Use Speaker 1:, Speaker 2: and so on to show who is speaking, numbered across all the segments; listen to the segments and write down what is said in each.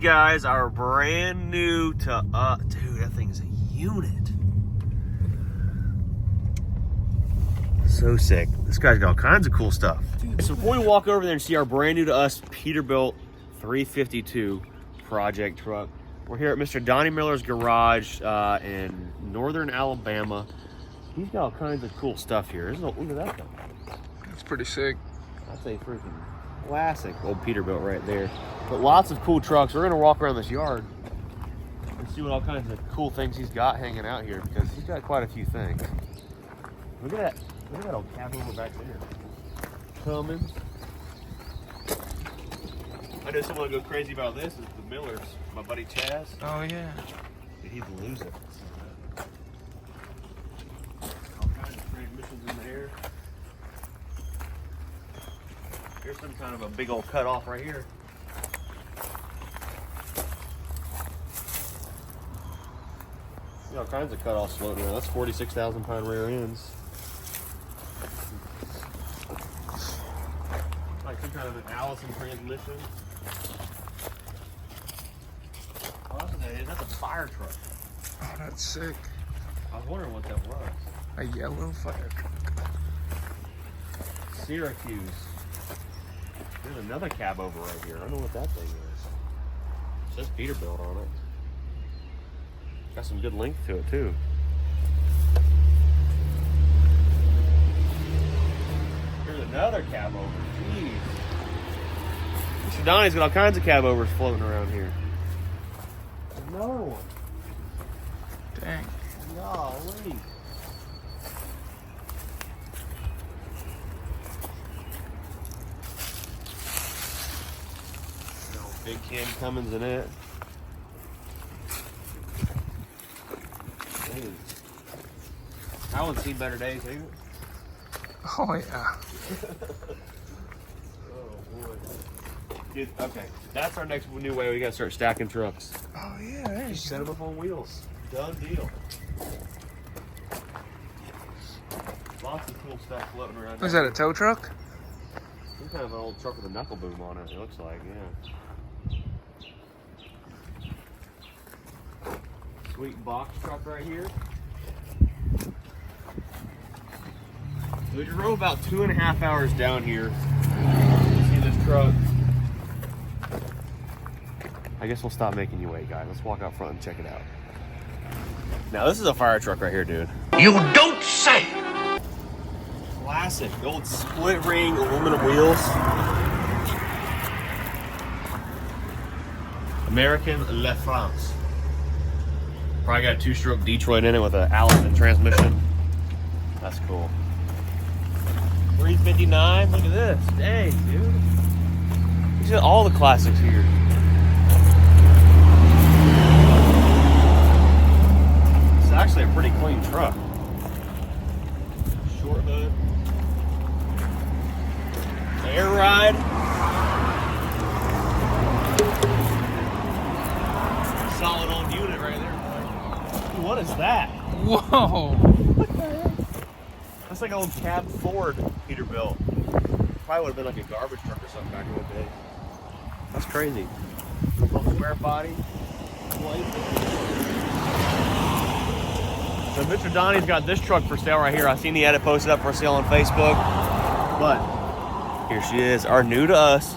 Speaker 1: guys are brand new to dude, that thing's a unit. So sick. This guy's got all kinds of cool stuff. So before we walk over there and see our brand new to us Peterbilt 352 project truck, we're here at Mr. Donnie Miller's garage in northern Alabama. He's got all kinds of cool stuff here. Look at that thing.
Speaker 2: That's pretty sick.
Speaker 1: That's a freaking classic old Peterbilt right there. But lots of cool trucks. We're gonna walk around this yard and see what all kinds of cool things he's got hanging out here, because he's got quite a few things. Look at that old Cabover back there. Cummins. I know someone go crazy about this is the Millers. My buddy Chaz.
Speaker 2: Oh yeah.
Speaker 1: Dude, he'd lose it. All kinds of transmissions in there. Here's some kind of a big old cut off right here. See all kinds of cut offs floating around. That's 46,000 pound rear ends. Like some kind of an Allison transmission. Oh, that's what that is. That's a fire truck.
Speaker 2: Oh, that's sick.
Speaker 1: I was wondering what that was.
Speaker 2: A yellow fire truck.
Speaker 1: Syracuse. There's another Cabover right here. I don't know what that thing is. It says Peterbilt on it. Got some good length to it too. Here's another Cabover. Jeez. Mr. Donnie's got all kinds of Cabovers floating around here. Another one.
Speaker 2: Dang.
Speaker 1: Golly. Big Ken Cummins in it. Dude. That one's seen better days, ain't it?
Speaker 2: Oh yeah.
Speaker 1: Oh boy. Dude, okay, that's our next new way. We gotta start stacking trucks.
Speaker 2: Oh yeah, there you
Speaker 1: Just set
Speaker 2: go.
Speaker 1: them up on wheels. Done deal. Lots of cool stuff floating around.
Speaker 2: Was that a tow truck?
Speaker 1: Some kind of an old truck with a knuckle boom on it, it looks like, yeah. Sweet box truck right here. We drove about 2.5 hours down here to see this truck. I guess we'll stop making you wait, guys. Let's walk out front and check it out. Now this is a fire truck right here, dude.
Speaker 3: You don't say!
Speaker 1: Classic, the old split ring aluminum wheels. American La France. Probably got a 2-stroke Detroit in it with an Allison transmission. That's cool. 359, look at this. Dang, dude. These got all the classics here. It's actually a pretty clean truck. Short hood. Air ride. Solid old unit right there. What is that?
Speaker 2: Whoa.
Speaker 1: What the heck? That's like an old cab Ford Peterbilt. Probably would have been like a garbage truck or something back in the day. That's crazy. Little square body. So Mr. Donnie's got this truck for sale right here. I seen he had it posted up for sale on Facebook. But here she is, our new to us.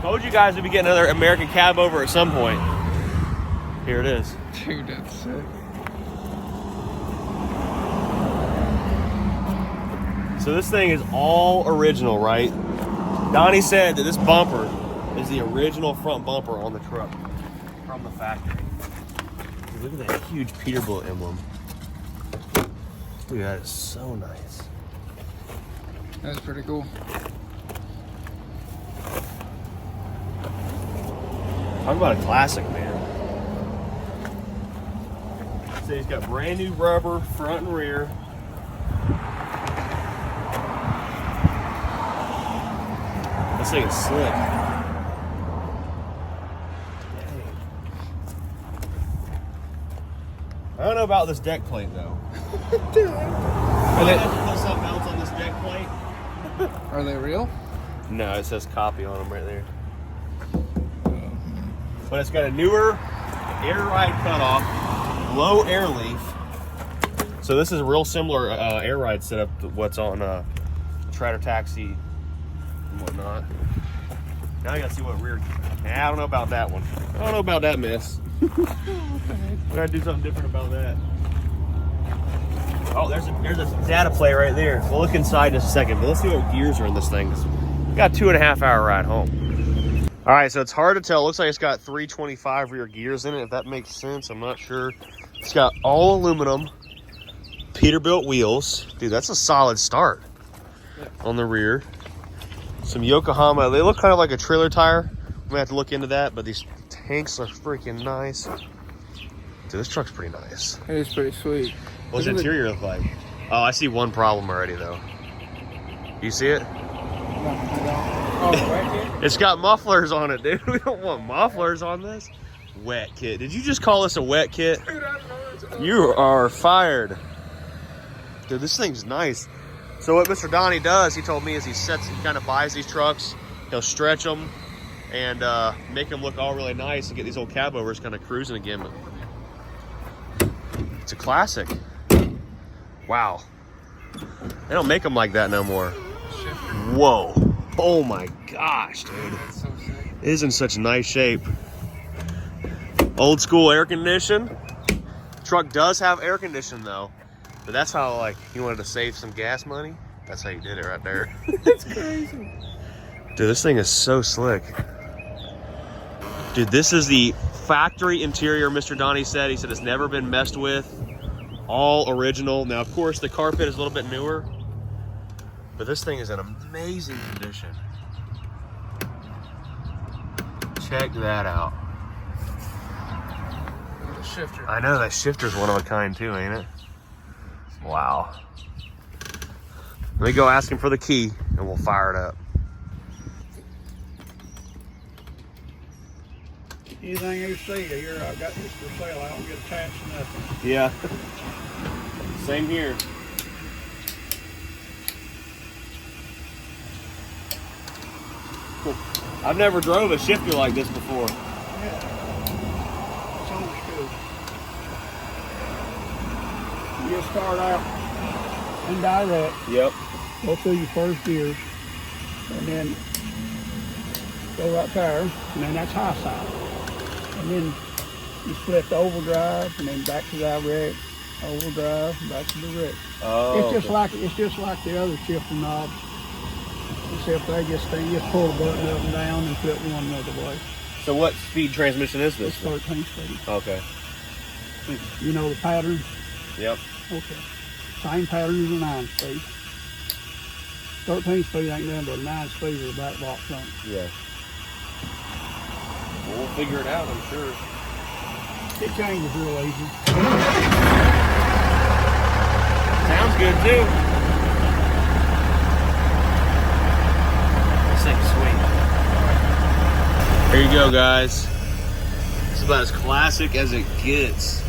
Speaker 1: Told you guys we'd be getting another American Cabover at some point. Here it is.
Speaker 2: Dude, that's sick.
Speaker 1: So this thing is all original, right? Donnie said that this bumper is the original front bumper on the truck from the factory. Dude, look at that huge Peterbilt emblem. Dude, that is so nice.
Speaker 2: That's pretty cool.
Speaker 1: Talk about a classic, man. So he's got brand new rubber front and rear. This thing is slick. Dang. I don't know about this deck plate though.
Speaker 2: Are they,
Speaker 1: put something else on this deck plate?
Speaker 2: are they real?
Speaker 1: No, it says copy on them right there. but it's got a newer air ride cutoff, low air leaf. So this is a real similar air ride setup to what's on Trader Taxi and whatnot. Now I gotta see what rear. I don't know about that one. I don't know about that mess. We gotta do something different about that. Oh, there's a data play right there. We'll look inside in just a second, but let's see what gears are in this thing. We got a 2.5 hour ride home. All right, so it's hard to tell. It looks like it's got 325 rear gears in it, if that makes sense. I'm not sure. It's got all aluminum Peterbilt wheels. Dude, that's a solid start on the rear. Some Yokohama. They look kind of like a trailer tire. We might have to look into that, but these tanks are freaking nice. Dude, this truck's pretty nice.
Speaker 2: It is pretty sweet.
Speaker 1: What's the interior look like? Oh, I see one problem already, though. You see it?
Speaker 2: Oh, right here?
Speaker 1: It's got mufflers on it, dude. We don't want mufflers on this. Wet kit. Did you just call this a wet kit?
Speaker 2: Dude, I know it's
Speaker 1: You are fired. Dude, this thing's nice. So what Mr. Donnie does, he told me, is he kind of buys these trucks, he'll stretch them and make them look all really nice and get these old Cabovers kind of cruising again. It's a classic. Wow. They don't make them like that no more. Whoa. Oh my gosh, dude.
Speaker 2: That's so sick.
Speaker 1: It is in such nice shape. Old school air condition. Truck does have air conditioning though. But that's how, like, he wanted to save some gas money. That's how you did it right there.
Speaker 2: That's crazy.
Speaker 1: Dude, this thing is so slick. Dude, this is the factory interior, Mr. Donnie said. He said it's never been messed with. All original. Now, of course, the carpet is a little bit newer. But this thing is in amazing condition. Check that out.
Speaker 2: The shifter.
Speaker 1: I know, that shifter's one of a kind too, ain't it? Wow. Let me go ask him for the key and we'll fire it up.
Speaker 3: Anything you see here, I've got this for sale. I don't get attached to nothing.
Speaker 1: Yeah. Same here. Cool. I've never drove a shifter like this before.
Speaker 3: Yeah. It's understood. You just start out indirect,
Speaker 1: Yep.
Speaker 3: go through your first gears, and then go right there, and then that's high side. And then you flip to overdrive, and then back to direct, overdrive, back to direct.
Speaker 1: Oh.
Speaker 3: It's just like the other shifter knobs, except they just pull the button up and down and flip one another way.
Speaker 1: So what speed transmission is
Speaker 3: It's
Speaker 1: this?
Speaker 3: 13 speed.
Speaker 1: Okay.
Speaker 3: You know the pattern?
Speaker 1: Yep.
Speaker 3: Okay. Same pattern as a 9-speed. 13 speed ain't nothing but a 9-speed with a back block front.
Speaker 1: Yeah. Well, we'll figure it out, I'm sure.
Speaker 3: It changes real easy.
Speaker 1: Sounds good too. This thing's sweet. There you go, guys. It's about as classic as it gets.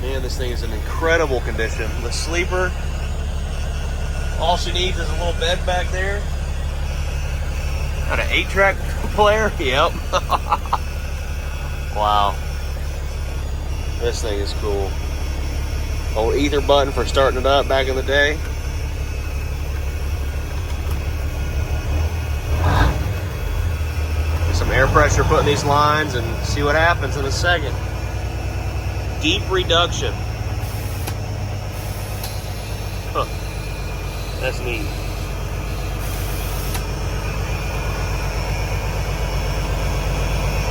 Speaker 1: Man, this thing is in incredible condition. The sleeper, all she needs is a little bed back there. Got an 8-track player? Yep. Wow. This thing is cool. Old ether button for starting it up back in the day. Get some air pressure putting these lines and see what happens in a second. Deep reduction. Huh. That's neat.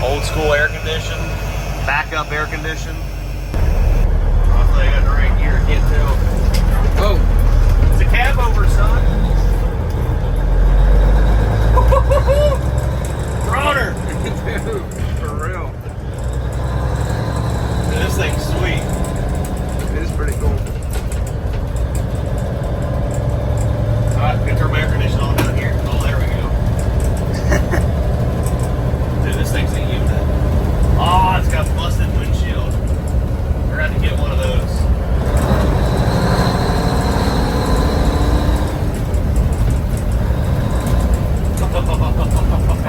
Speaker 1: Old school air condition, backup air condition. Hopefully I got the right gear, can't tell.
Speaker 2: Oh,
Speaker 1: It's a Cabover, son. Broner.
Speaker 2: dude, for real.
Speaker 1: This thing's sweet.
Speaker 2: It is pretty cool.
Speaker 1: Alright, I'm gonna turn my air conditioner on down here. Oh, there we go. Dude, this thing's a unit. Oh, it's got busted windshield. We're gonna have to get one of those.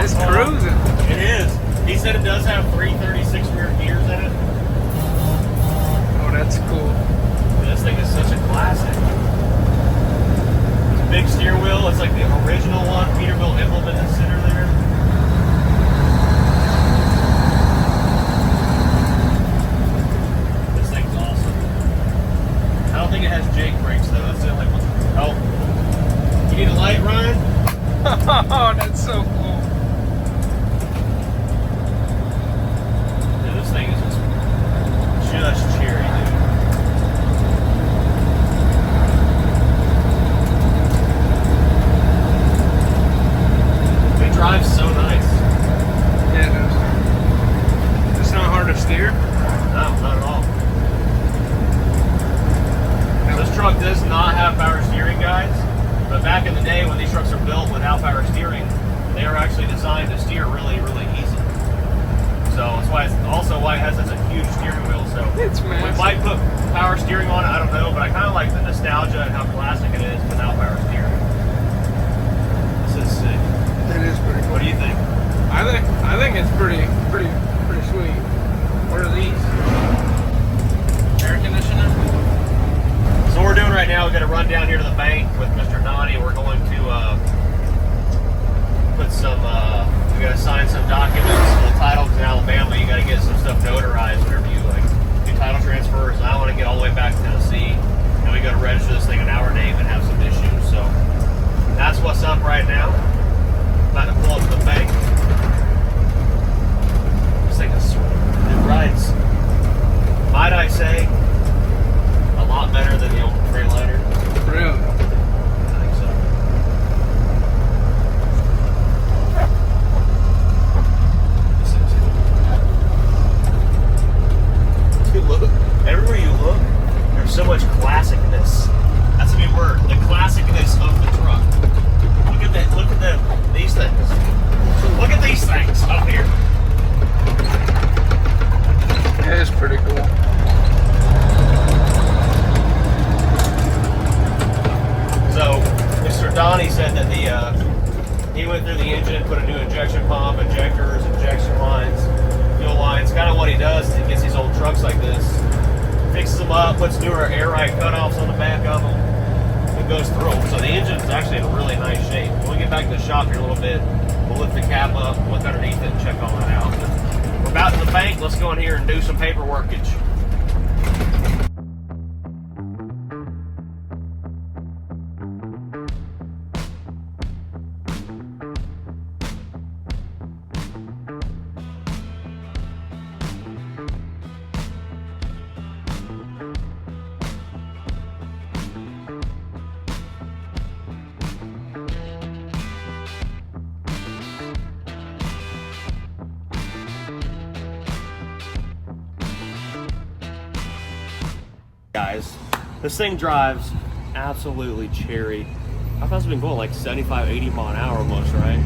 Speaker 2: It's cruising.
Speaker 1: It is. He said it does have 336 rear gears in it.
Speaker 2: Oh, that's cool.
Speaker 1: This thing is such a classic. It's a big steering wheel. It's like the original one. Peterbilt implement in the center there. This thing's awesome. I don't think it has Jake brakes though. That's the only one. Oh, you need a light, Ryan?
Speaker 2: Oh, that's so cool.
Speaker 1: Dude, this thing is just cheery, dude. It drives so nice.
Speaker 2: Yeah, it does. It's not hard to steer.
Speaker 1: No, not at all. This truck does not have power steering, guys. But back in the day when these trucks are built without power steering, they are actually designed to steer really, really easy. So that's why it's also why it has such a huge steering wheel. So
Speaker 2: It's
Speaker 1: we
Speaker 2: massive.
Speaker 1: might put power steering on it, I don't know, but I kind of like the nostalgia and how classic it is without power steering. This is sick.
Speaker 2: It is pretty cool.
Speaker 1: What do you think?
Speaker 2: I think it's pretty sweet. What are these? Air conditioner?
Speaker 1: So what we're doing right now, we're going to run down here to the bank with Mr. Donnie. We're going to put some, we got to sign some documents for the title, because in Alabama you got to get some stuff notarized whenever you like do title transfers. And I want to get all the way back to Tennessee, and we got to register this thing in our name and have some issues. So that's what's up right now. About to pull up to the bank. This thing is sweet. It rides, might I say, a lot better than the old Freightliner.
Speaker 2: Really?
Speaker 1: I think so. This is dude, look. Everywhere you look, there's so much classicness. That's a new word. The classicness of the truck. Look at that. Look at these things. Look at these things up here.
Speaker 2: It is pretty cool.
Speaker 1: So, Mr. Donnie said that he went through the engine, put a new injection pump, injectors, injection lines, fuel lines. Kind of what he does is he gets these old trucks like this, fixes them up, puts newer air ride cutoffs on the back of them, and goes through them. So the engine is actually in really nice shape. When we get back to the shop here in a little bit, we'll lift the cab up, look underneath it, and check all that out. But we're about to the bank. Let's go in here and do some paperworkage. Guys, this thing drives absolutely cherry. I thought it's been going like 75, 80 mile an hour almost, right?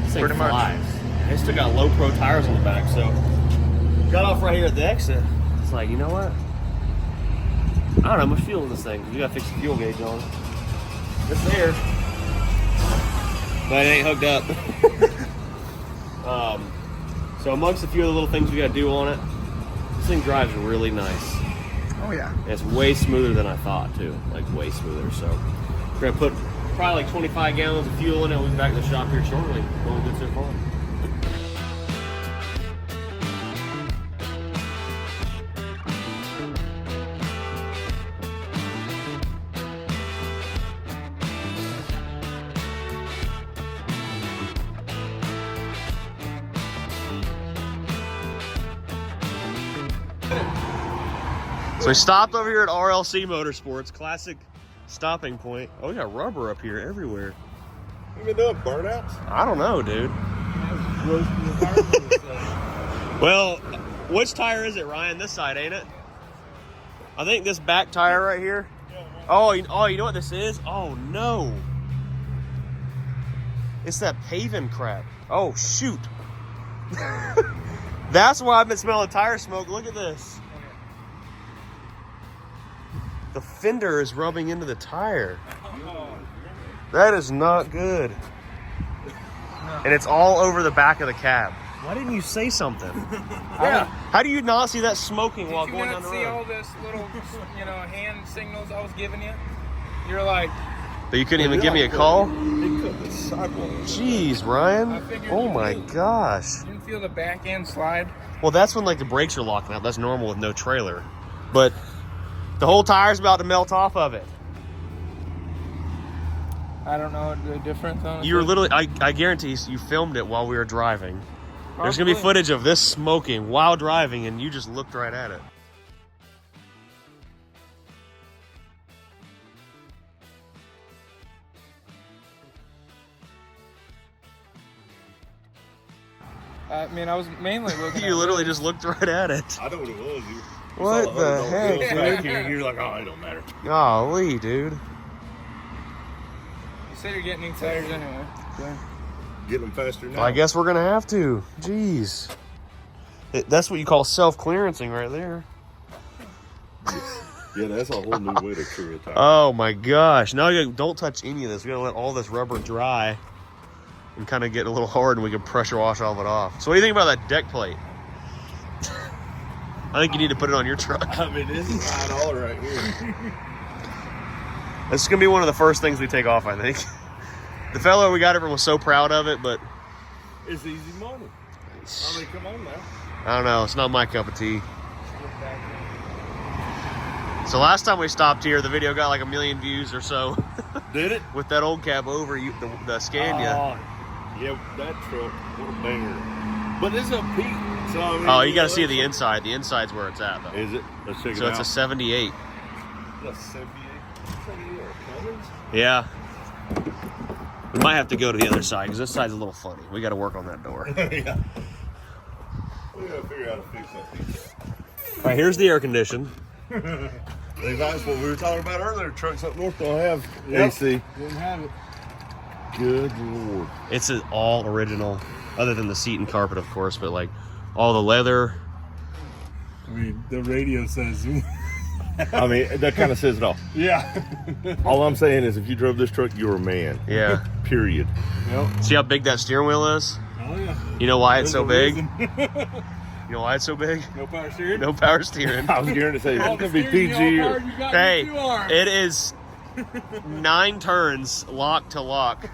Speaker 1: This thing
Speaker 2: Pretty much.
Speaker 1: flies. And it's still got low pro tires on the back, so got off right here at the exit. It's like, you know what? I don't know, I'm feeling this thing. You gotta fix the fuel gauge on it. It's there, but it ain't hooked up. So amongst a few of the little things we gotta do on it, this thing drives really nice.
Speaker 2: Oh yeah.
Speaker 1: And it's way smoother than I thought too, like way smoother. So we're gonna put probably like 25 gallons of fuel in it. We'll be back to the shop here shortly. Going good so far. So we stopped over here at RLC Motorsports, classic stopping point. Oh, we got rubber up here everywhere.
Speaker 4: You been doing burnouts?
Speaker 1: I don't know, dude. Well, which tire is it, Ryan? This side, ain't it? I think this back tire right here. Oh, you know what this is? Oh, no. It's that paving crap. Oh, shoot. That's why I've been smelling tire smoke. Look at this. The fender is rubbing into the tire. That is not good. And it's all over the back of the cab. Why didn't you say something?
Speaker 2: Yeah.
Speaker 1: How do you not see that smoking while
Speaker 2: Did you
Speaker 1: going
Speaker 2: not
Speaker 1: down the
Speaker 2: see
Speaker 1: road?
Speaker 2: all this little, hand signals I was giving you? You're like,
Speaker 1: But you couldn't even give me a call?
Speaker 4: He cut the sidewalk.
Speaker 1: Jeez, Ryan.
Speaker 2: I figured
Speaker 1: Oh
Speaker 2: you
Speaker 1: my
Speaker 2: did.
Speaker 1: gosh.
Speaker 2: didn't feel the back end slide.
Speaker 1: Well, that's when like the brakes are locking up. That's normal with no trailer. But the whole tire's about to melt off of it.
Speaker 2: I don't know the difference on it.
Speaker 1: You were literally, I guarantee you filmed it while we were driving. There's going to be
Speaker 2: Probably.
Speaker 1: footage of this smoking while driving, and you just looked right at it.
Speaker 2: I mean, I was mainly looking at
Speaker 1: You literally just looked right at it.
Speaker 4: I know what it was. You
Speaker 1: What
Speaker 4: saw
Speaker 1: the
Speaker 4: $100
Speaker 1: heck,
Speaker 4: bill back
Speaker 1: dude?
Speaker 4: here, and you're like, oh, it don't matter.
Speaker 1: Golly, dude.
Speaker 2: You said you're getting new tires anyway. So.
Speaker 4: Getting them faster now.
Speaker 1: Well, I guess we're going to have to. Jeez. That's what you call self-clearancing right there.
Speaker 4: Yeah, that's a whole new way to clear a tire.
Speaker 1: Oh my gosh. Now you don't touch any of this. We got to let all this rubber dry and kind of get a little hard, and we can pressure wash all of it off. So what do you think about that deck plate? I think you need to put it on your truck.
Speaker 4: I mean, this is $5 right here.
Speaker 1: This is going to be one of the first things we take off, I think. The fellow we got it from was so proud of it, but
Speaker 4: It's easy money. I mean, come on now.
Speaker 1: I don't know. It's not my cup of tea. So last time we stopped here, the video got like 1 million views or so
Speaker 4: Did it?
Speaker 1: with that old Cabover, the Scania.
Speaker 4: Yeah, that truck, what a banger. But it's a peak. So, I mean,
Speaker 1: Oh, you got to see the inside. The inside's where it's at, though.
Speaker 4: Is it? Let's check it
Speaker 1: So
Speaker 4: out.
Speaker 1: it's a 78.
Speaker 4: That's 78. Cummins?
Speaker 1: Yeah. We might have to go to the other side because this side's a little funny. We got to work on that door.
Speaker 4: Yeah. We gotta figure out how to fix that thing.
Speaker 1: All right, here's the air condition.
Speaker 4: That's what we were talking about earlier. Trucks up north don't have AC.
Speaker 2: Didn't have it.
Speaker 4: Good Lord.
Speaker 1: It's all original, other than the seat and carpet, of course, but like all the leather.
Speaker 5: I mean, the radio says,
Speaker 4: I mean, that kind of says it all.
Speaker 5: yeah.
Speaker 4: All I'm saying is if you drove this truck, you're a man.
Speaker 1: Yeah.
Speaker 4: Period.
Speaker 5: Yep.
Speaker 1: See how big that steering wheel is?
Speaker 5: Oh, yeah.
Speaker 1: You know why it's so
Speaker 5: There's
Speaker 1: big?
Speaker 5: a reason.
Speaker 1: You know why it's so big?
Speaker 5: No power steering?
Speaker 1: No power steering.
Speaker 4: I was going to say,
Speaker 5: Oh,
Speaker 4: it's
Speaker 5: the
Speaker 4: going to be
Speaker 5: steering
Speaker 4: PG
Speaker 5: wheel
Speaker 4: or...
Speaker 5: hard, you got
Speaker 1: Hey,
Speaker 5: your 2 arms.
Speaker 1: it is 9 turns lock to lock.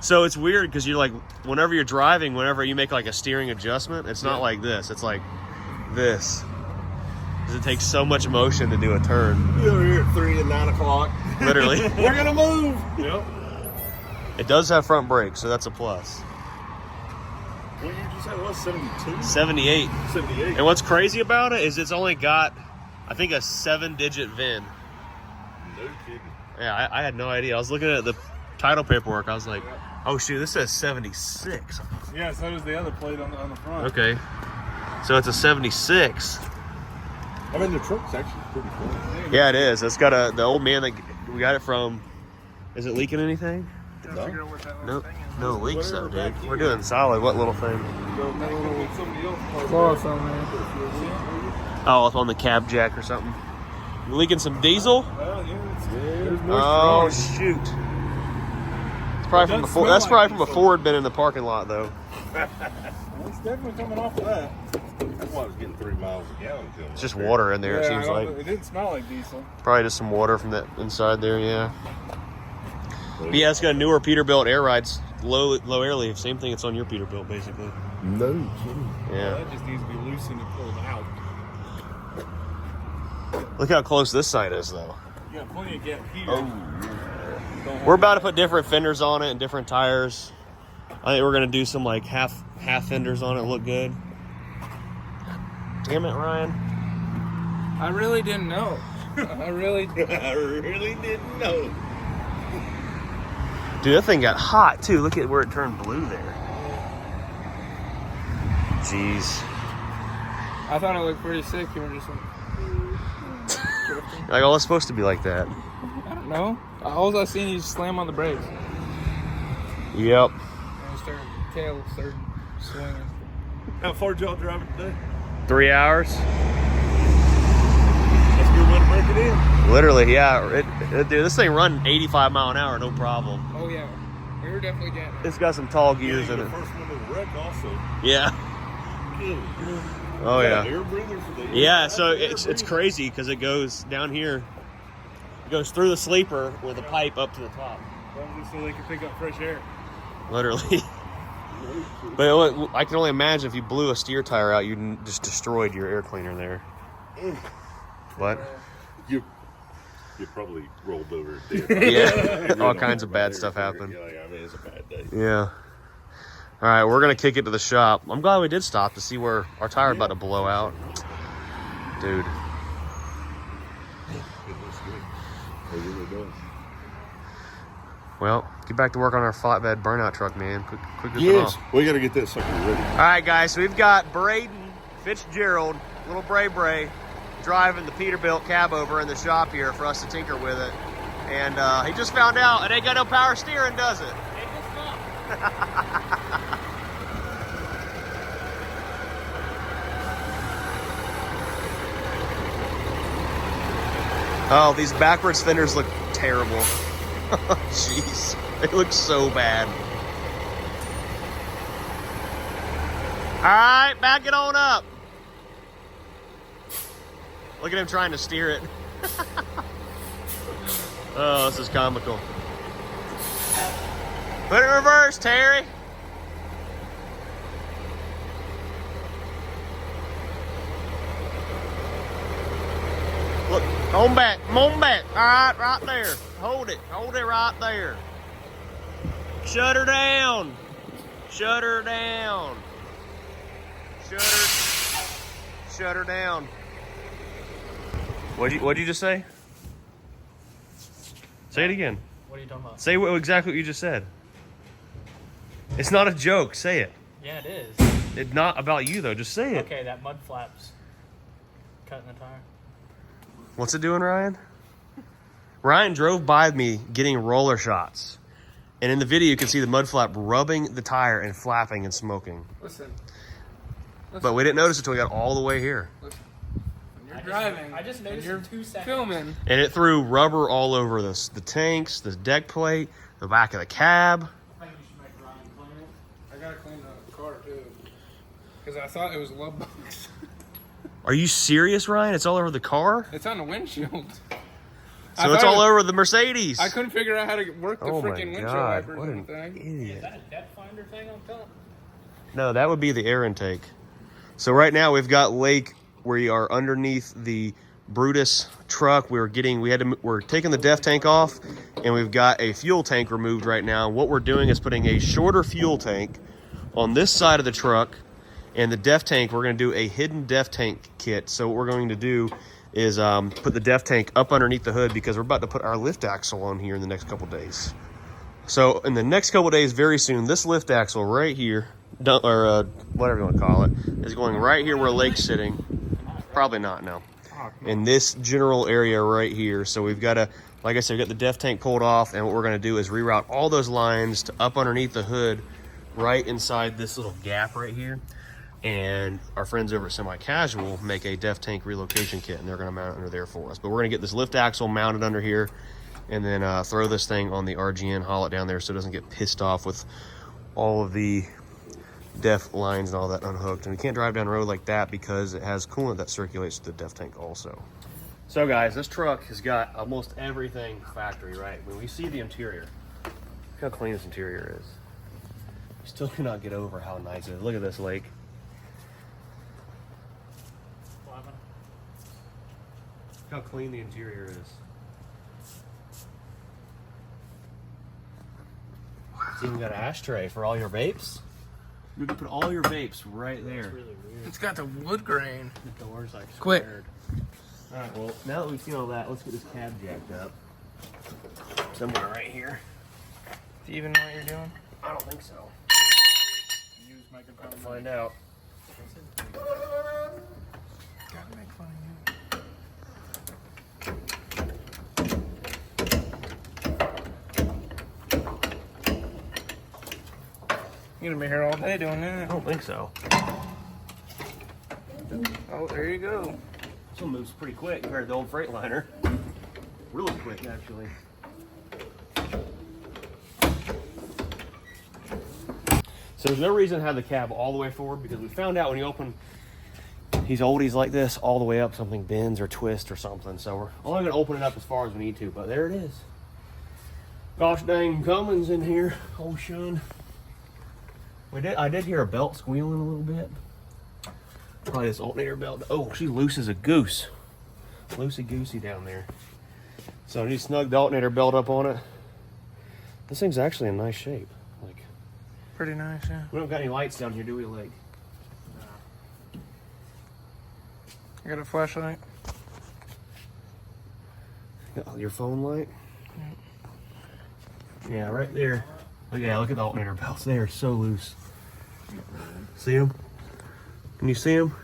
Speaker 1: So it's weird because you're like, whenever you're driving, whenever you make like a steering adjustment, it's not like this. It's like this. 'Cause it takes so much motion to do a turn.
Speaker 4: You're here at 3 and 9 o'clock.
Speaker 1: Literally.
Speaker 4: We're going to move.
Speaker 5: Yep.
Speaker 1: It does have front brakes, so that's a plus.
Speaker 4: What did you just say? What, 72?
Speaker 1: 78.
Speaker 4: 78.
Speaker 1: And what's crazy about it is it's only got, I think, a 7-digit VIN.
Speaker 4: No kidding.
Speaker 1: Yeah, I had no idea. I was looking at the title paperwork. I was like, oh shoot, this says 76.
Speaker 5: Yeah, so does the other plate on the front.
Speaker 1: Okay. So it's a 76.
Speaker 4: I mean, the truck's actually pretty cool.
Speaker 1: Yeah, it is. It's got the old man that we got it from. Is it leaking anything?
Speaker 4: No.
Speaker 2: Figure out what that
Speaker 1: No,
Speaker 2: little thing is.
Speaker 1: no leaks though,
Speaker 4: Whatever
Speaker 1: dude.
Speaker 4: back
Speaker 1: We're
Speaker 4: here.
Speaker 1: doing solid. What little thing?
Speaker 2: Cloth on there.
Speaker 1: Oh, it's on the cab jack or something. You leaking some diesel?
Speaker 5: Well, yeah, there's more
Speaker 1: Oh
Speaker 5: strong.
Speaker 1: shoot! It's probably from a
Speaker 5: doesn't
Speaker 1: Ford.
Speaker 5: smell
Speaker 1: That's
Speaker 5: like
Speaker 1: probably from a
Speaker 5: diesel.
Speaker 1: Ford bin in the parking lot though.
Speaker 5: Well, it's definitely coming off of that.
Speaker 4: That's why I was getting 3 miles a gallon.
Speaker 1: It's just water in there. It
Speaker 5: Yeah,
Speaker 1: seems
Speaker 5: I don't-
Speaker 1: like
Speaker 5: It didn't smell like diesel.
Speaker 1: probably just some water from that inside there. Yeah. But yeah, it's got a newer Peterbilt air rides, low air leaf. Same thing. It's on your Peterbilt basically.
Speaker 4: No kidding.
Speaker 1: Yeah.
Speaker 5: That just needs to be loosened and pulled out.
Speaker 1: Look how close this side is though.
Speaker 5: You got plenty of gap here.
Speaker 4: Oh,
Speaker 1: We're about to put different fenders on it and different tires. I think we're gonna do some like half fenders on it. Look good. Damn it, Ryan.
Speaker 2: I really didn't know. I really.
Speaker 4: I really didn't know.
Speaker 1: Dude, that thing got hot too. Look at where it turned blue there. Jeez.
Speaker 2: I thought it looked pretty sick. You were just like,
Speaker 1: Like, oh, it's supposed to be like that.
Speaker 2: I don't know. All I seen you just slam on the brakes.
Speaker 1: Yep.
Speaker 2: And start tail started swinging.
Speaker 4: How far did y'all drive it today?
Speaker 1: 3 hours.
Speaker 4: That's a good way to break it in.
Speaker 1: Literally, yeah. Dude, this thing run 85 mile an hour, no problem.
Speaker 2: Oh yeah. We were definitely getting it.
Speaker 1: It's got some tall
Speaker 4: Yeah,
Speaker 1: gears
Speaker 4: you're
Speaker 1: in
Speaker 4: the
Speaker 1: it.
Speaker 4: first one to wreck also.
Speaker 1: Yeah.
Speaker 4: Good.
Speaker 1: Oh yeah.
Speaker 4: Air breather for the
Speaker 1: Yeah. So it's crazy because it goes down here. It goes through the sleeper with a pipe up to the top.
Speaker 5: Probably so they can pick up fresh air.
Speaker 1: Literally. But I can only imagine if you blew a steer tire out, you just destroyed your air cleaner there. What?
Speaker 4: You probably rolled over.
Speaker 1: Yeah. All kinds of bad stuff happened.
Speaker 4: Yeah, I mean, it's a bad day.
Speaker 1: Yeah. All right, we're gonna kick it to the shop. I'm glad we did stop to see where our tire's about to blow out. Dude.
Speaker 4: It looks good. It really does.
Speaker 1: Well, get back to work on our flatbed burnout truck, man. Quick this one
Speaker 4: Yes.
Speaker 1: off.
Speaker 4: We got to get that sucker ready.
Speaker 1: All right, guys, so we've got Braden Fitzgerald, little Bray, driving the Peterbilt Cabover in the shop here for us to tinker with it. And he just found out it ain't got no power steering, does it? Oh, these backwards fenders look terrible. Jeez, they look so bad. All right, back it on up. Look at him trying to steer it. Oh, this is comical. Put it in reverse, Terry. Look, on back, on back. All right, right there. Hold it right there. Shut her down. Shut her down. Shut her down. What'd you just say? Say it again.
Speaker 6: What are you talking about?
Speaker 1: Say exactly what you just said. It's not a joke. Say it.
Speaker 6: Yeah, it is.
Speaker 1: It's not about you though. Just say it.
Speaker 6: Okay, that mud flap's cutting the tire.
Speaker 1: What's it doing, Ryan? Ryan drove by me getting roller shots. And in the video, you can see the mud flap rubbing the tire and flapping and smoking.
Speaker 2: Listen.
Speaker 1: But we didn't notice it until we got all the way here.
Speaker 2: When you're driving.
Speaker 6: I just
Speaker 2: and
Speaker 6: noticed
Speaker 2: you're
Speaker 6: in 2 seconds.
Speaker 2: filming.
Speaker 1: And it threw rubber all over the tanks, the deck plate, the back of the cab.
Speaker 6: I think you should make Ryan clean it.
Speaker 2: I gotta clean the car too. Because I thought it was love box.
Speaker 1: Are you serious, Ryan? It's all over the car?
Speaker 2: It's on the windshield.
Speaker 1: So it's all over the Mercedes.
Speaker 2: I couldn't figure out how to work the
Speaker 1: Oh my
Speaker 2: freaking windshield
Speaker 1: God,
Speaker 2: wipers
Speaker 1: what
Speaker 2: and
Speaker 1: an
Speaker 2: everything.
Speaker 6: Is
Speaker 1: idiot.
Speaker 6: that a depth finder thing on top?
Speaker 1: No, that would be the air intake. So right now we've got Lake. We are underneath the Brutus truck. We're taking the def tank off, and we've got a fuel tank removed right now. What we're doing is putting a shorter fuel tank on this side of the truck, and the def tank, we're going to do a hidden def tank kit. So what we're going to do is put the def tank up underneath the hood because we're about to put our lift axle on here in the next couple days. So in the next couple days, very soon, this lift axle right here, or whatever you want to call it, is going right here where Lake's sitting. Probably not, no. In this general area right here. So we've got to, like I said, we've got the def tank pulled off, and what we're going to do is reroute all those lines to up underneath the hood right inside this little gap right here. And our friends over at Semi Casual make a def tank relocation kit, and they're going to mount it under there for us. But we're going to get this lift axle mounted under here, and then throw this thing on the RGN, haul it down there so it doesn't get pissed off with all of the def lines and all that unhooked. And we can't drive down the road like that because it has coolant that circulates to the def tank also. So guys, this truck has got almost everything factory, right? When we see the interior, look how clean this interior is. You still cannot get over how nice it is. Look at this, Lake. Look how clean the interior is. It's even got an ashtray for all your vapes. You can put all your vapes right there.
Speaker 6: Really weird.
Speaker 2: It's got the wood grain.
Speaker 1: The door's like
Speaker 2: Quick.
Speaker 1: squared. All right, well, now that we've seen all that, let's get this cab jacked up. Somewhere right here.
Speaker 2: Do you even know what you're doing?
Speaker 1: I don't think so.
Speaker 5: Use making fun
Speaker 1: I'll
Speaker 5: of me.
Speaker 1: find out.
Speaker 2: Gotta make fun of you. You're gonna be here all day doing
Speaker 1: I
Speaker 2: that.
Speaker 1: don't think so.
Speaker 2: Oh, there you go.
Speaker 1: This one moves pretty quick compared to the old Freightliner. Really quick, actually. So there's no reason to have the cab all the way forward because we found out when you open these oldies like this all the way up, something bends or twists or something. So we're only gonna open it up as far as we need to, but there it is. Gosh dang Cummins in here, old Sean. I did hear a belt squealing a little bit. Probably this alternator belt. Oh, she's loose as a goose. Loosey goosey down there. So I need to snug the alternator belt up on it. This thing's actually in nice shape. Like,
Speaker 2: Pretty nice, yeah.
Speaker 1: we don't got any lights down here, do we, Leg?
Speaker 2: I got a flashlight.
Speaker 1: Got your phone light? Yeah, right there. Look at the alternator belts. They are so loose. See them? Can you see them?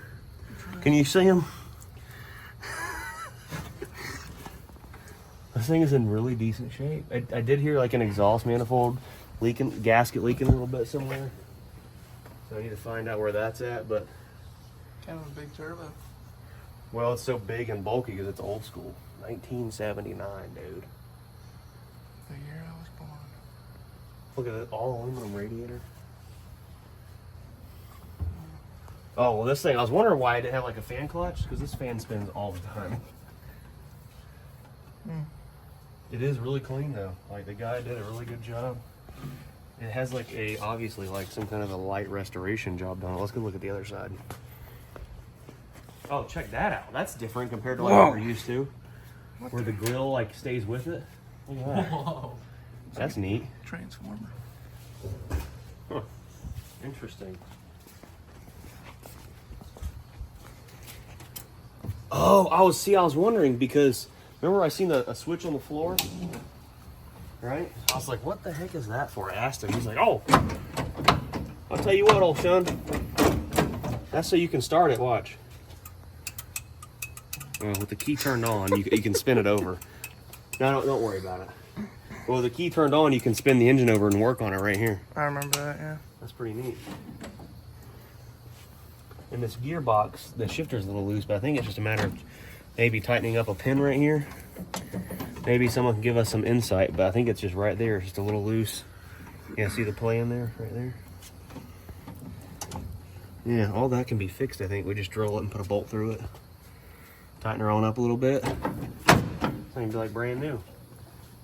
Speaker 1: Can you see them? This thing is in really decent shape. I did hear like an exhaust manifold leaking, gasket leaking a little bit somewhere. So I need to find out where that's at, but
Speaker 2: Kind of a big turbo.
Speaker 1: well, it's so big and bulky because it's old school. 1979, dude.
Speaker 2: The year I was born.
Speaker 1: Look at that all aluminum radiator. Oh, well, this thing, I was wondering why I didn't have like a fan clutch because this fan spins all the time. It is really clean though. Like the guy did a really good job. It has like obviously like some kind of a light restoration job done. Let's go look at the other side. Oh, check that out. That's different compared to like what we're used to. Where the grill like stays with it. Look at that.
Speaker 6: Whoa.
Speaker 1: That's neat.
Speaker 2: Transformer.
Speaker 1: Huh. Interesting. Oh, I was wondering because remember I seen a switch on the floor, right? I was like, what the heck is that for? I asked him. He's like, oh, I'll tell you what, old Sean. That's so you can start it. Watch. With the key turned on, you can spin it over. No, don't worry about it. Well, the key turned on, you can spin the engine over and work on it right here.
Speaker 2: I remember that, yeah.
Speaker 1: That's pretty neat. And this gearbox, the shifter's a little loose, but I think it's just a matter of maybe tightening up a pin right here. Maybe someone can give us some insight, but I think it's just right there. It's just a little loose. Yeah, see the play in there? Right there? Yeah, all that can be fixed, I think. We just drill it and put a bolt through it. Tighten her on up a little bit. It's gonna be like brand new.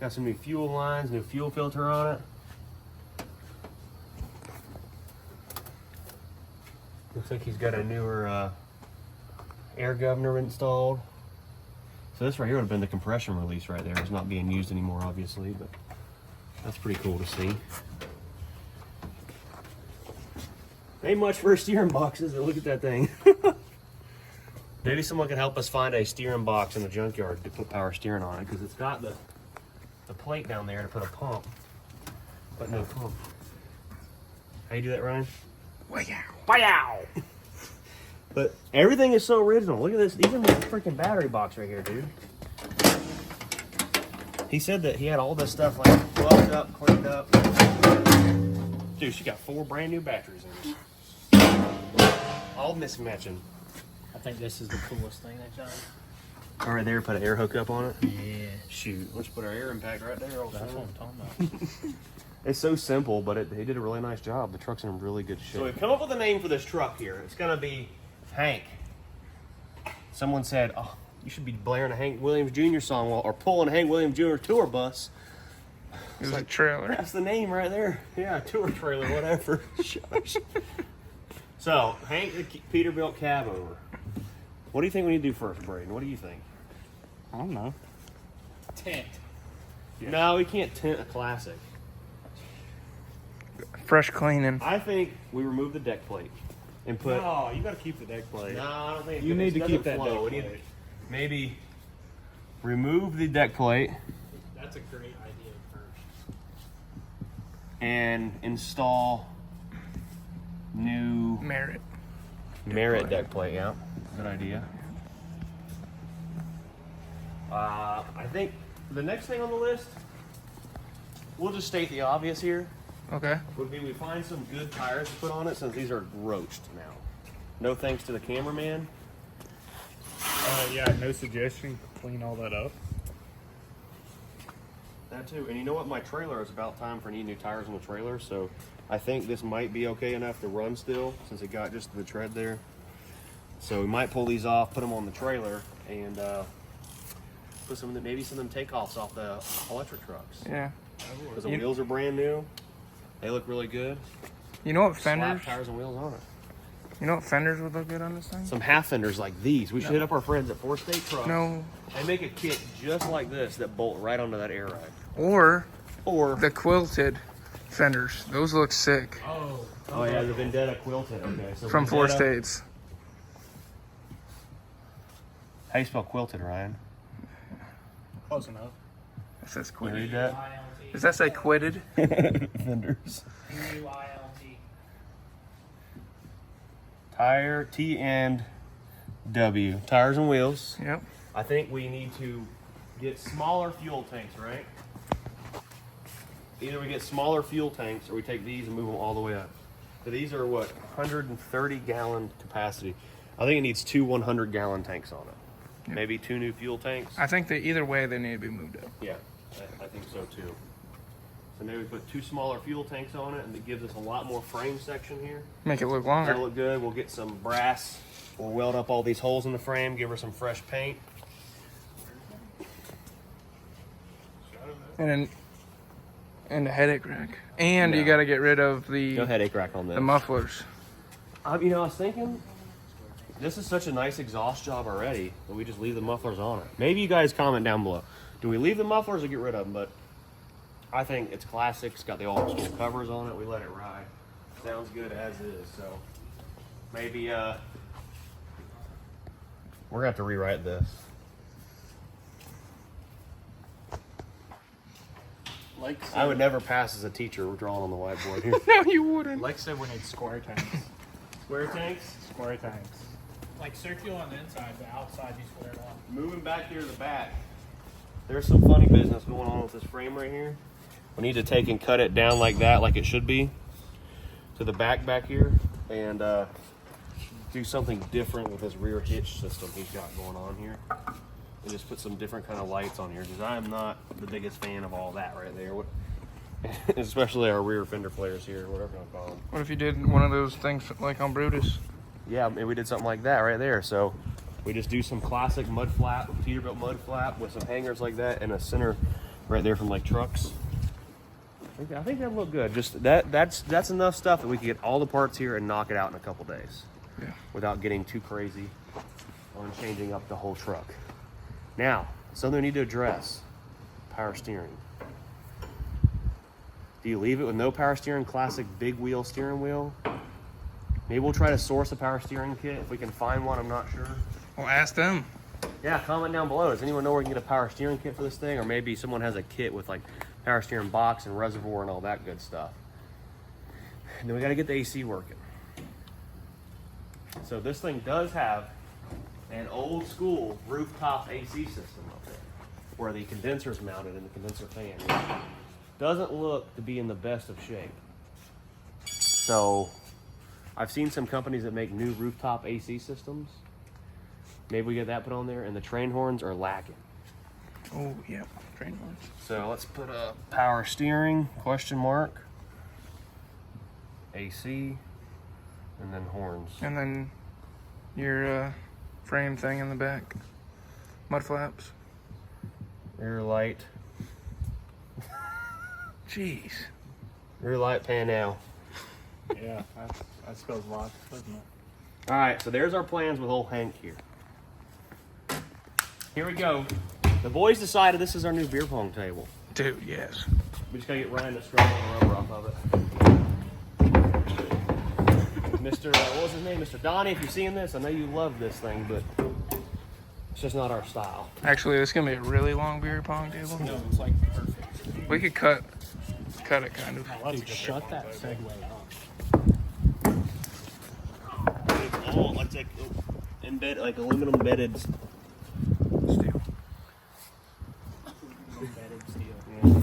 Speaker 1: Got some new fuel lines, new fuel filter on it. Looks like he's got a newer air governor installed. So this right here would have been the compression release right there. It's not being used anymore, obviously, but that's pretty cool to see. Ain't much for a steering box, is it? Look at that thing. Maybe someone can help us find a steering box in the junkyard to put power steering on it, because it's got the plate down there to put a pump, but no pump. How you do that, Ryan? Wow! But everything is so original. Look at this. Even the freaking battery box right here, dude. He said that he had all this stuff like plugged up, cleaned up. Dude, she got 4 brand new batteries in it. All mismatching.
Speaker 6: I think this is the coolest thing they've done.
Speaker 1: All right, there, put an air hook up on it.
Speaker 6: Yeah.
Speaker 1: Shoot, let's put our air impact right there.
Speaker 6: That's what I'm talking about.
Speaker 1: It's so simple, but they did a really nice job. The truck's in really good shape. So we've come up with a name for this truck here. It's gonna be Hank. Someone said, oh, you should be blaring a Hank Williams Jr. song or pulling a Hank Williams Jr. tour bus.
Speaker 2: It was a trailer.
Speaker 1: That's the name right there. Yeah, tour trailer, whatever. So, Hank the Peterbilt Cabover. What do you think we need to do first, Braden? What do you think?
Speaker 3: I don't know.
Speaker 6: Tent.
Speaker 1: No, we can't tint a classic.
Speaker 2: Fresh cleaning.
Speaker 1: I think we remove the deck plate and put.
Speaker 5: Oh, you got to keep the deck plate.
Speaker 1: No, I don't think
Speaker 5: You need to keep that
Speaker 1: flow.
Speaker 5: deck
Speaker 1: We need
Speaker 5: plate.
Speaker 1: to maybe remove the deck plate
Speaker 6: That's a great idea first.
Speaker 1: and install new
Speaker 2: Merit.
Speaker 1: Merit deck plate. Yeah, good idea. I think the next thing on the list, we'll just state the obvious here,
Speaker 2: Okay.
Speaker 1: would be we find some good tires to put on it since these are roached now. No thanks to the cameraman.
Speaker 5: Yeah, no suggestion. Clean all that up.
Speaker 1: That too. And you know what? My trailer is about time for needing new tires on the trailer, so I think this might be okay enough to run still, since it got just the tread there. So we might pull these off, put them on the trailer, and put some, maybe some of them takeoffs off the electric trucks.
Speaker 2: Yeah.
Speaker 1: Because the wheels are brand new. They look really good.
Speaker 2: You know what
Speaker 1: Slap
Speaker 2: fenders?
Speaker 1: tires and wheels on it.
Speaker 2: You know what fenders would look good on this thing?
Speaker 1: Some half fenders like these. We should hit up our friends at 4 State Trucks.
Speaker 2: No.
Speaker 1: They make a kit just like this that bolt right onto that air ride.
Speaker 2: Or
Speaker 1: Or
Speaker 2: the quilted fenders. Those look sick.
Speaker 1: oh yeah, the Vendetta quilted. Okay, so
Speaker 2: From 4
Speaker 1: Vendetta-
Speaker 2: States.
Speaker 1: How you spell quilted, Ryan?
Speaker 6: Close enough.
Speaker 2: It says
Speaker 1: Can you
Speaker 2: quitted.
Speaker 1: read that?
Speaker 6: ILT.
Speaker 2: Does that say quitted?
Speaker 1: Fenders.
Speaker 6: UILT.
Speaker 1: Tire T and W. Tires and wheels.
Speaker 2: Yep.
Speaker 1: I think we need to get smaller fuel tanks, right? Either we get smaller fuel tanks or we take these and move them all the way up. So these are what, 130 gallon capacity. I think it needs 2 100-gallon tanks on it.
Speaker 2: Yep.
Speaker 1: Maybe 2 new fuel tanks.
Speaker 2: I think that either way they need to be moved up.
Speaker 1: Yeah, I think so too. So maybe we put 2 smaller fuel tanks on it, and it gives us a lot more frame section here.
Speaker 2: Make it look
Speaker 1: That'll
Speaker 2: longer.
Speaker 1: look good. We'll get some brass. We'll weld up all these holes in the frame, give her some fresh paint.
Speaker 2: And a headache rack. And you
Speaker 1: No.
Speaker 2: got to get rid of the
Speaker 1: No headache rack on this.
Speaker 2: the mufflers.
Speaker 1: You know, I was thinking, this is such a nice exhaust job already that we just leave the mufflers on it. Maybe you guys comment down below. Do we leave the mufflers or get rid of them? But I think it's classic. It's got the old school covers on it. We let it ride. Sounds good as is. So maybe we're gonna have to rewrite this.
Speaker 6: Like
Speaker 1: I would never pass as a teacher drawing on the whiteboard here.
Speaker 2: No, you wouldn't.
Speaker 5: Like said, we need square tanks.
Speaker 1: Square tanks.
Speaker 5: Square tanks.
Speaker 6: Like circular on the inside, but outside you square it off.
Speaker 1: Moving back here to the back, there's some funny business going on with this frame right here. We need to take and cut it down like that, like it should be, to the back here, and do something different with this rear hitch system he's got going on here. And just put some different kind of lights on here, because I am not the biggest fan of all that right there. Especially our rear fender flares here, whatever you want to call them.
Speaker 2: What if you did one of those things like on Brutus?
Speaker 1: Yeah, maybe we did something like that right there. So we just do some classic mud flap, Peterbilt mud flap with some hangers like that and a center right there from like TRUX. I think that'd look good. Just that's enough stuff that we can get all the parts here and knock it out in a couple days.
Speaker 2: Yeah.
Speaker 1: Without getting too crazy on changing up the whole truck. Now, something we need to address: power steering. Do you leave it with no power steering, classic big wheel steering wheel? Maybe we'll try to source a power steering kit if we can find one. I'm not sure.
Speaker 2: Well, ask them.
Speaker 1: Yeah, comment down below. Does anyone know where we can get a power steering kit for this thing? Or maybe someone has a kit with like power steering box and reservoir and all that good stuff. And then we got to get the AC working. So this thing does have an old school rooftop AC system up there where the condenser's mounted and the condenser fan doesn't look to be in the best of shape. So I've seen some companies that make new rooftop AC systems. Maybe we get that put on there, and the train horns are lacking.
Speaker 2: Oh, yeah. Train horns.
Speaker 1: So let's put a power steering, question mark, AC, and then horns.
Speaker 2: And then your frame thing in the back. Mud flaps.
Speaker 1: Rear light.
Speaker 2: Jeez.
Speaker 1: Rear light panel.
Speaker 5: Yeah, that spells lots, doesn't it?
Speaker 1: All right, so there's our plans with old Hank here. Here we go. The boys decided this is our new beer pong table.
Speaker 2: Dude, yes.
Speaker 1: We just gotta get Ryan to scrub all the rubber off of it. Mr. What was his name? Mr. Donnie, if you're seeing this, I know you love this thing, but it's just not our style.
Speaker 2: Actually, this is going to be a really long beer pong table.
Speaker 6: No, it's like perfect.
Speaker 2: We could cut it kind of.
Speaker 6: Dude, shut that segue off.
Speaker 1: It's all, it's like like aluminum bedded.
Speaker 2: Steel.
Speaker 6: Embedded steel.
Speaker 1: Yeah.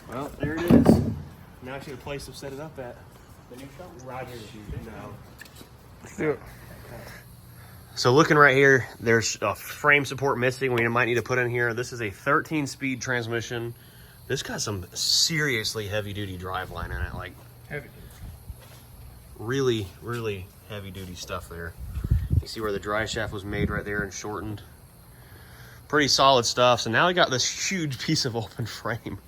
Speaker 1: Well, there it is. Now I should have a place to set it up at.
Speaker 6: The new shop?
Speaker 1: Roger's. No.
Speaker 2: Let's do it.
Speaker 1: So looking right here, there's a frame support missing. We might need to put in here. This is a 13-speed transmission. This got some seriously heavy-duty driveline in it, like
Speaker 2: Heavy.
Speaker 1: Really, really heavy duty stuff there. You see where the dry shaft was made right there and shortened. Pretty solid stuff. So now we got this huge piece of open frame.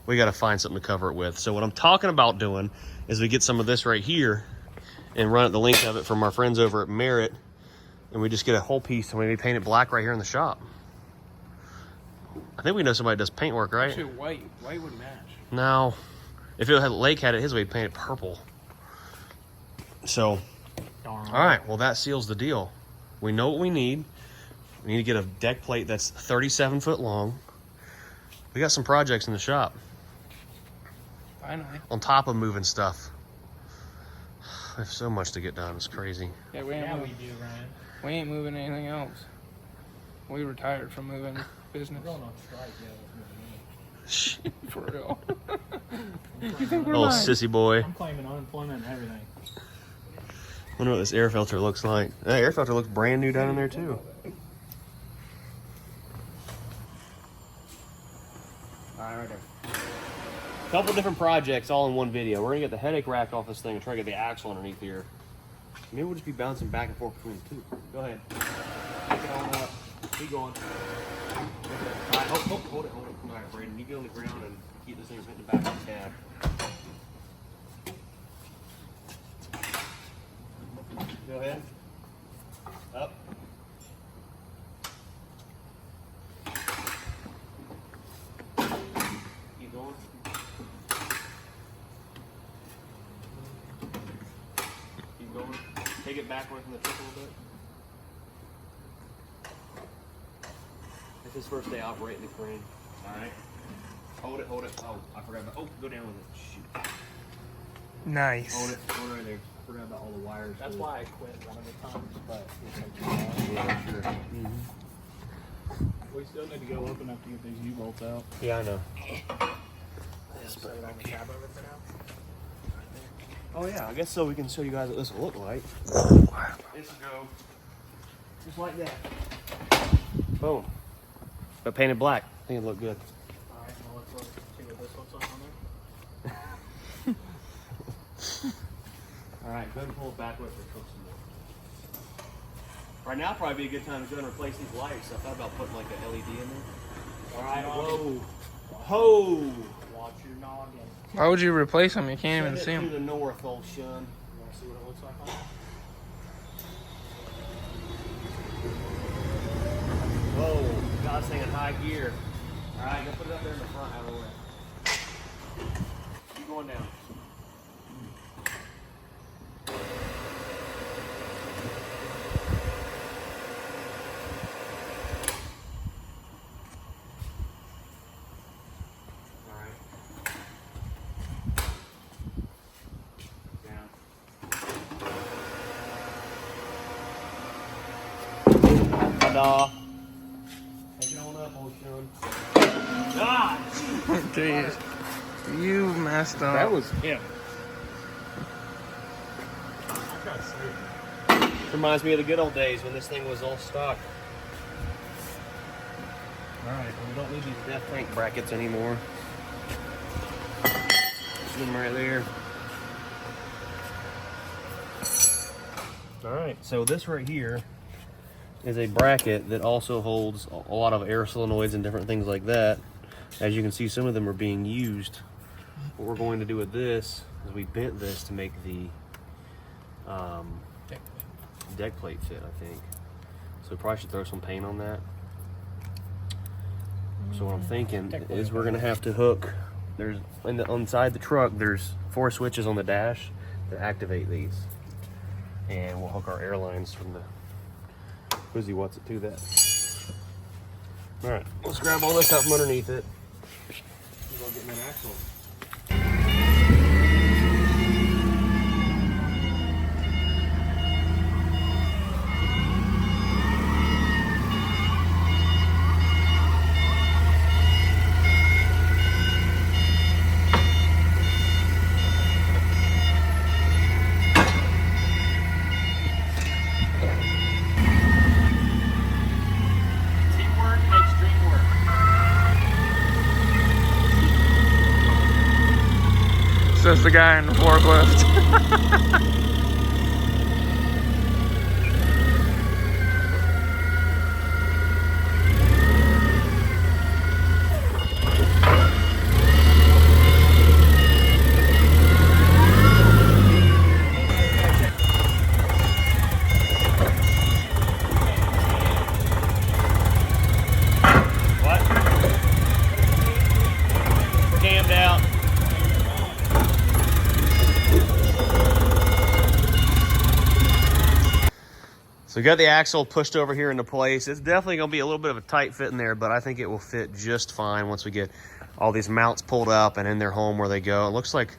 Speaker 1: We got to find something to cover it with. So what I'm talking about doing is we get some of this right here and run it the length of it from our friends over at Merit, and we just get a whole piece and maybe paint it black right here in the shop. I think we know somebody does paint work, right?
Speaker 2: Actually, white. White would match.
Speaker 1: No. If it had Lake had it his way, he'd paint it purple. So, all right, well, that seals the deal. We know what we need. We need to get a deck plate that's 37 foot long. We got some projects in the shop.
Speaker 2: Finally.
Speaker 1: On top of moving stuff. I have so much to get done. It's crazy.
Speaker 2: Yeah, we ain't,
Speaker 6: Yeah, we
Speaker 2: moving,
Speaker 6: do, Ryan.
Speaker 2: we ain't moving anything else. We retired from moving business.
Speaker 6: We're going on strike, yeah.
Speaker 2: For real.
Speaker 6: You think
Speaker 1: Oh, sissy boy.
Speaker 6: I'm claiming unemployment and everything.
Speaker 1: Wonder what this air filter looks like. That air filter looks brand new down in there too. All right there. Couple different projects all in one video. We're gonna get the headache rack off this thing and try to get the axle underneath here. Maybe we'll just be bouncing back and forth between the two. Go ahead. Pick it on up. Keep going. All right, hold it. All right, Brandon, you get on the ground and keep this thing hitting the back of the cab. Go ahead. Up. Keep going. Keep going. Take it backward from the tip a little bit. It's his first day operating the crane. Alright. Hold it. Oh, I forgot about. Oh, go down with it. Shoot.
Speaker 2: Nice.
Speaker 1: Hold it right there. I forgot about all the wires.
Speaker 6: That's why I quit one of the times, but it's like,
Speaker 1: Yeah, sure.
Speaker 6: we still need to go open up to get these U-bolts out.
Speaker 1: Yeah, I know.
Speaker 6: Set it on the Cabover for now.
Speaker 1: Oh yeah, I guess so. We can show you guys what this will look like. This will go just like that. Boom. But painted black. I think it'll look good.
Speaker 6: Alright, well let's see what this looks like on there.
Speaker 1: All right, go ahead and pull it backward for cook some more. Right now, probably be a good time to go and replace these lights. I thought about putting like an LED in there. All right, whoa, ho!
Speaker 6: Watch your noggin.
Speaker 2: Why would you replace them? You can't even
Speaker 1: Send
Speaker 2: see
Speaker 1: it to
Speaker 2: them.
Speaker 1: the north, old shun.
Speaker 6: You want to see what it looks like on there?
Speaker 1: Whoa, got this thing in high gear. All right, go put it up there in the front out of the way. Keep going down. Ta-da. Take it on up, old Sean. Ah!
Speaker 2: Jeez. You messed up.
Speaker 6: That was him.
Speaker 1: Reminds me of the good old days when this thing was all stock. Alright, we don't need these death tank brackets anymore. Put them right there. Alright, so this right here is a bracket that also holds a lot of air solenoids and different things like that. As you can see, some of them are being used. What we're going to do with this is we bent this to make the deck plate fit, I think. So we probably should throw some paint on that. So what I'm thinking is we're gonna have to hook, there's inside the truck, there's 4 switches on the dash that activate these. And we'll hook our air lines from the Wizzy What's It to that. All right, let's grab all this out from underneath it. We'll get an axle.
Speaker 2: just the guy in the forklift.
Speaker 1: What? Cammed out. So we got the axle pushed over here into place. It's definitely going to be a little bit of a tight fit in there, but I think it will fit just fine once we get all these mounts pulled up and in their home where they go. It looks like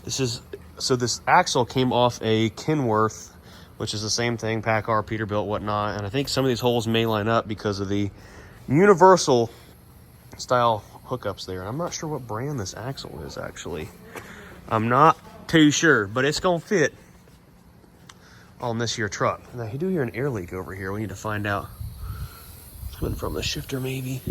Speaker 1: this is, so this axle came off a Kenworth, which is the same thing, PACCAR, Peterbilt, whatnot. And I think some of these holes may line up because of the universal style hookups there. I'm not sure what brand this axle is, actually. I'm not too sure, but it's going to fit on this here truck. Now, you do hear an air leak over here. We need to find out. Coming from the shifter, maybe.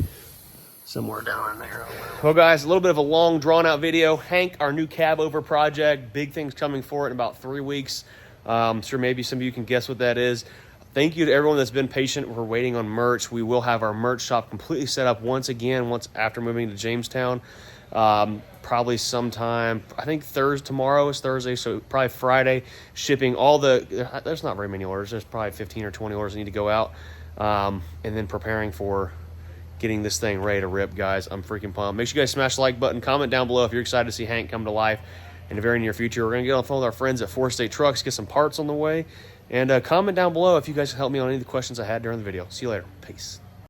Speaker 1: Somewhere down in there. Well, guys, a little bit of a long, drawn-out video. Hank, our new Cabover project. Big things coming for it in about 3 weeks. I'm sure maybe some of you can guess what that is. Thank you to everyone that's been patient. We're waiting on merch. We will have our merch shop completely set up once after moving to Jamestown. Probably sometime, I think tomorrow is Thursday, so probably Friday, shipping all there's not very many orders. There's probably 15 or 20 orders that need to go out. And then preparing for getting this thing ready to rip, guys. I'm freaking pumped. Make sure you guys smash the like button. Comment down below if you're excited to see Hank come to life in the very near future. We're going to get on the phone with our friends at 4 State Trucks, get some parts on the way. And comment down below if you guys can help me on any of the questions I had during the video. See you later. Peace.